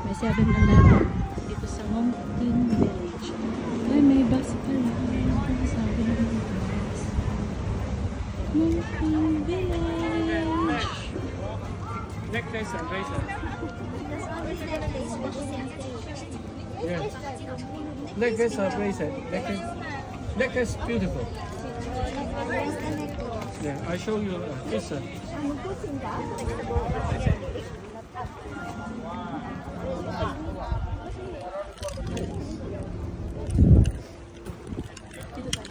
May 7-Eleven dito sa Ngongping Village. Ay, may bus pala. Sabi ng bus. Ngongping Village. Necklace and bracelet. Yeah. Necklace or bracelet. Necklace beautiful. Yeah, I show you this one.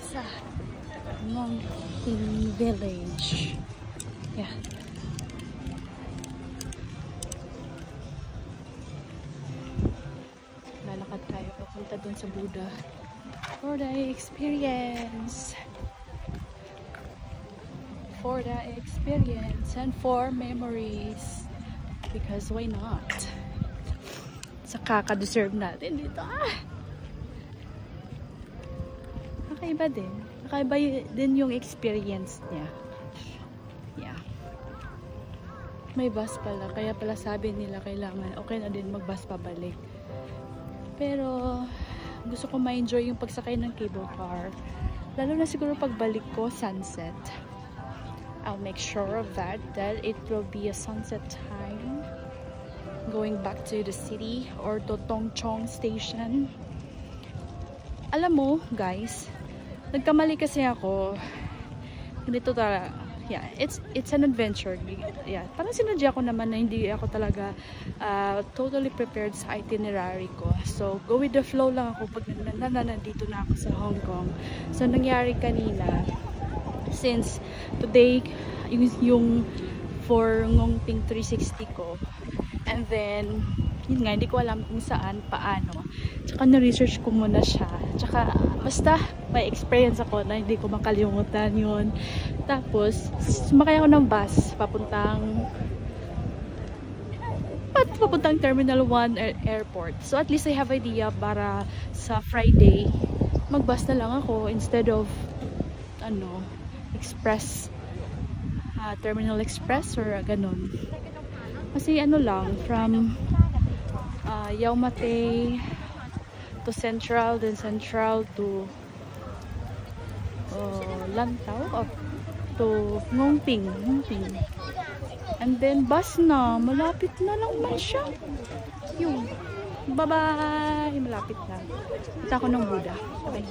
Sa Ngongping Village. Yeah. Lalakad tayo papunta dun sa Buddha for the experience. For the experience and for memories. Because why not? Sa kaka-deserve natin dito. Kakaiba din. Kakaiba din yung experience niya. Yeah. May bus pala. Kaya pala sabi nila kailangan okay na din mag-bus pabalik. Pero gusto ko ma-enjoy yung pagsakay ng cable car. Lalo na siguro pagbalik ko sunset. I'll make sure of that it will be a sunset time going back to the city or to Tongchong station. Alam mo guys, nagkamali kasi ako. Ganito talaga. Yeah, it's an adventure. Yeah, parang sinadya ko naman na hindi ako talaga totally prepared sa itinerary ko. So go with the flow lang ako pag nandito na ako sa Hong Kong. So nangyari kanina, since today yung for Ngongping 360 ko, and then yun nga, hindi ko alam kung saan, paano, tsaka na-research ko muna siya, tsaka basta may experience ako na hindi ko makalimutan yun. Tapos sumakay ako ng bus papuntang Terminal 1 Airport. So at least I have idea para sa Friday mag-bus na lang ako instead of express, Terminal Express or ganun. Kasi lang, from Yau Ma Tei to Central, then Central to Lantau, to Ngongping. And then bus na, malapit na lang man siya. Yung bye-bye, malapit na. Punta ako ng Buddha. Okay.